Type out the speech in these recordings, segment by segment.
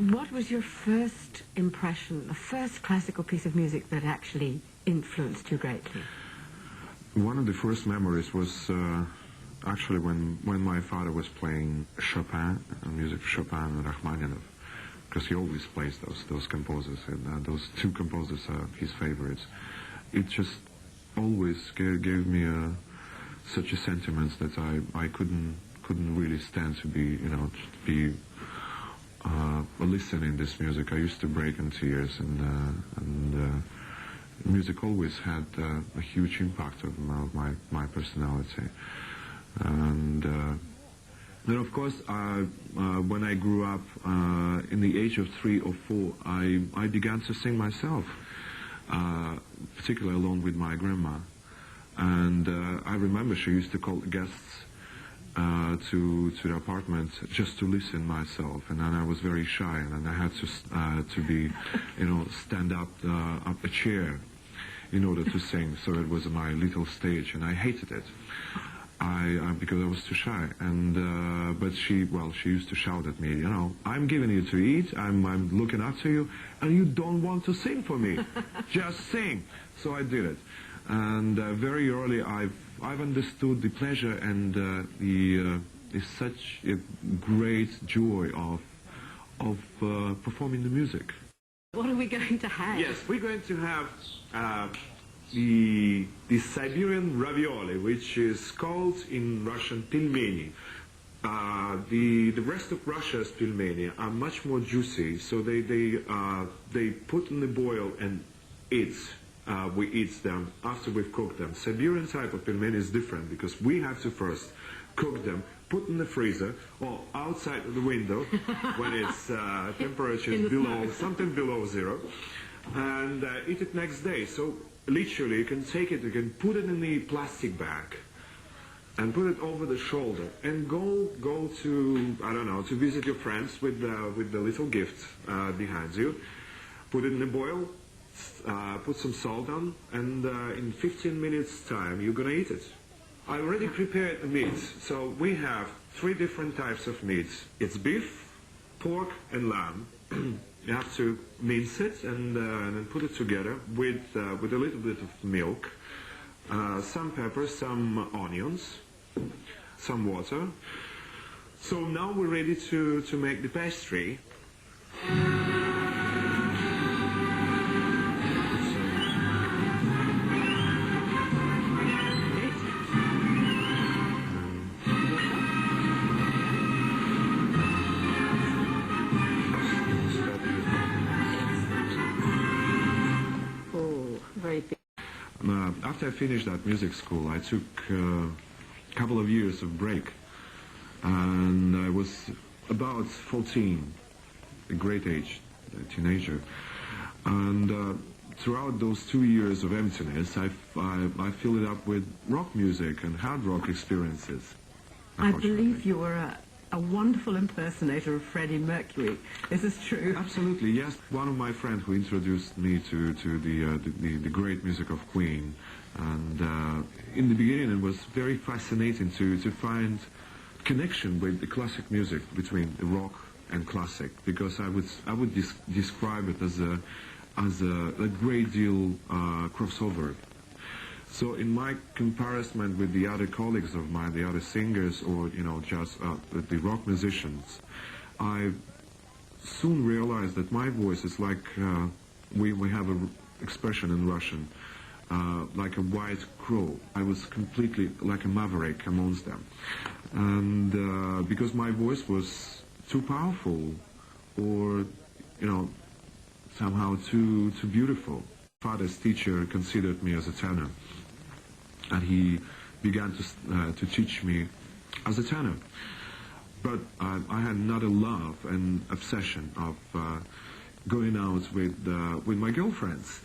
What was your first impression, the first classical piece of music that actually influenced you greatly? One of the first memories was actually when my father was playing Chopin, music of Chopin and Rachmaninoff, because he always plays those composers, and those two composers are his favorites. It just always gave me such a sentiment that I couldn't really stand to be listening this music. I used to break in tears, and music always had a huge impact on my personality. And then, of course, when I grew up, in the age of 3 or 4, I began to sing myself, particularly along with my grandma. And I remember she used to call guests to the apartment just to listen myself, and then I was very shy, and then I had to be, stand up a chair in order to sing. So it was my little stage, and I hated it. Because I was too shy, and but she used to shout at me, I'm giving you to eat, I'm looking after you, and you don't want to sing for me. Just sing. So I did it, and very early I've understood the pleasure and the such a great joy of performing the music. What are we going to have? Yes, we're going to have the Siberian Ravioli, which is called in Russian pilmeni. The rest of Russia's pilmeni are much more juicy, so they put in the boil and we eat them after we've cooked them. Siberian type of pilmeni is different because we have to first cook them, put in the freezer or outside of the window when its temperature is something below 0, and eat it next day. So literally, you can take it, you can put it in the plastic bag and put it over the shoulder and go to, I don't know, to visit your friends with the little gift behind you. Put it in the boil, put some salt on, and in 15 minutes time, you're gonna eat it. I already prepared the meat, so we have 3 different types of meats. It's beef, pork, and lamb. You have to mince it and then put it together with a little bit of milk, some pepper, some onions, some water. So now we're ready to make the pastry. After I finished that music school, I took a couple of years of break, and I was about 14, a great age, a teenager, and throughout those 2 years of emptiness, I filled it up with rock music and hard rock experiences. I believe you were a wonderful impersonator of Freddie Mercury. Is this true? Absolutely, yes. One of my friends who introduced me to the great music of Queen, and in the beginning it was very fascinating to find connection with the classic music between the rock and classic, because I would describe it as a great deal crossover. So in my comparison with the other colleagues of mine, the other singers, or just the rock musicians, I soon realized that my voice is like we have an expression in Russian, like a white crow. I was completely like a maverick amongst them, and because my voice was too powerful, or somehow too beautiful. Father's teacher considered me as a tenor, and he began to teach me as a tenor. But I had another love and obsession of going out with my girlfriends.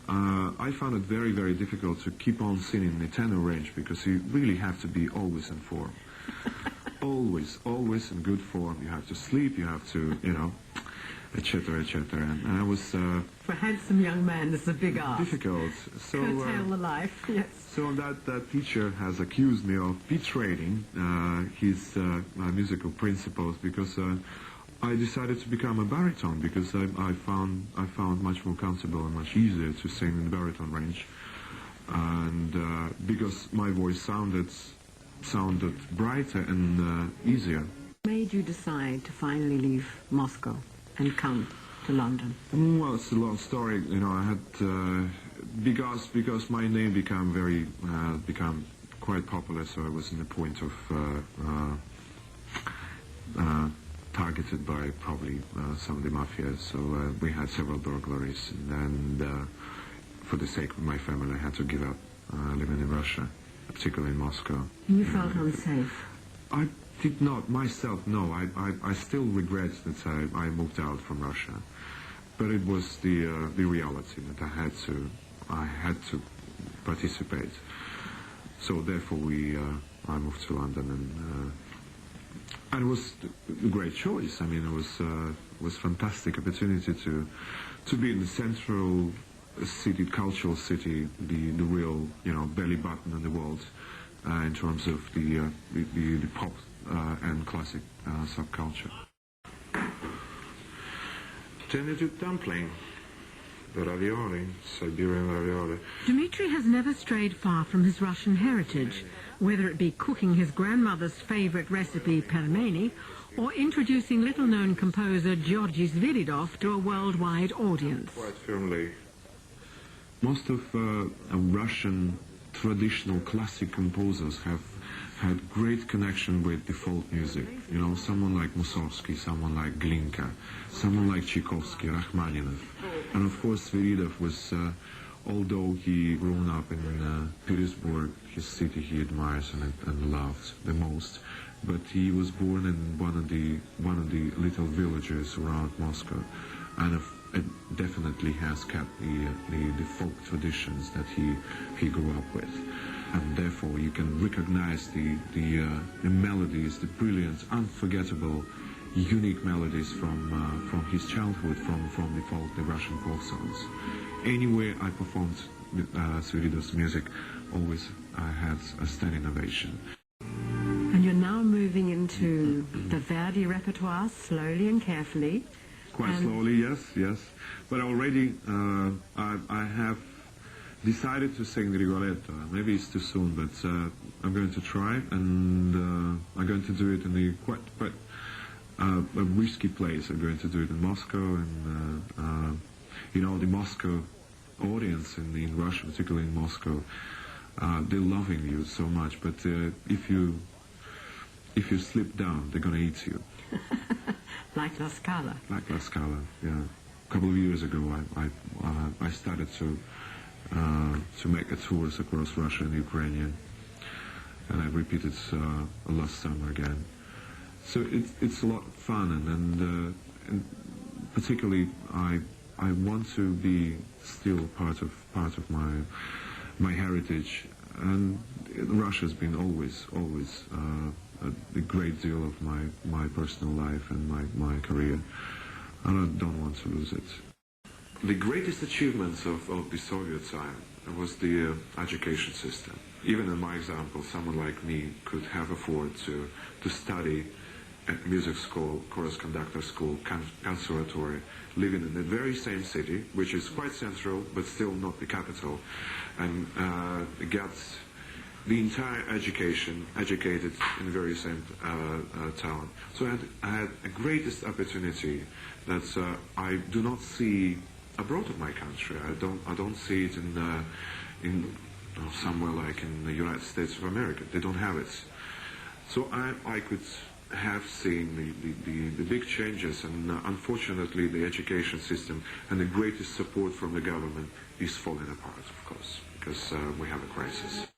I found it very, very difficult to keep on singing the tenor range, because you really have to be always in form. always in good form. You have to sleep, you have to, etc., etc. And I was... For a handsome young man, this is a big ask. Difficult. So, curtail the life, yes. So that teacher has accused me of betraying his musical principles, because I decided to become a baritone because I found much more comfortable and much easier to sing in the baritone range, and because my voice sounded brighter and easier. What made you decide to finally leave Moscow and come to London? Well, it's a long story. You know, I had because my name became quite popular, so I was in the point of targeted by probably some of the mafia. So we had several burglaries, and for the sake of my family, I had to give up living in Russia, particularly in Moscow. You felt unsafe? I did not myself. No, I still regret that I moved out from Russia, but it was the reality that I had to participate. So therefore, I moved to London, and it was a great choice. I mean, it was fantastic opportunity to be in the central city, cultural city, the real, you know, belly button in the world in terms of the pop and classic subculture. Tentative dumpling, the ravioli, Siberian ravioli. Dmitri has never strayed far from his Russian heritage, whether it be cooking his grandmother's favorite recipe, pelmeni, or introducing little-known composer Georgy Sviridov to a worldwide audience. Quite firmly. Most of Russian traditional classic composers have had great connection with the folk music. You know, someone like Mussorgsky, someone like Glinka, someone like Tchaikovsky, Rachmaninoff. And of course, Sviridov was, although he grown up in Petersburg, his city he admires and loved the most, but he was born in one of the little villages around Moscow, and it definitely has kept the folk traditions that he grew up with. And therefore you can recognize the melodies, the brilliant, unforgettable, unique melodies from his childhood, from the Russian folk songs. Anywhere I performed Sviridov's music, always I had a standing ovation. And you're now moving into the Verdi repertoire slowly and carefully. Quite slowly, yes. But already I have decided to sing Rigoletto. Maybe it's too soon, but I'm going to try, and I'm going to do it in the quite a risky place. I'm going to do it in Moscow, and you know, the Moscow audience in Russia, particularly in Moscow, they're loving you so much. But if you slip down, they're going to eat you. Like La Scala. Like La Scala, yeah. A couple of years ago, I started to make a tours across Russia and Ukraine, and I repeated last summer again. So it's a lot of fun, and particularly I want to be still part of my heritage, and Russia's been always a great deal of my personal life and my career, and I don't want to lose it. The greatest achievements of the Soviet time was the education system. Even in my example, someone like me could have afforded to study at music school, chorus conductor school, conservatory, living in the very same city, which is quite central, but still not the capital, and get the entire education educated in the very same town. So I had a greatest opportunity that I do not see abroad of my country. I don't see it in somewhere like in the United States of America. They don't have it. So I could have seen the big changes, and unfortunately the education system and the greatest support from the government is falling apart, of course, because we have a crisis.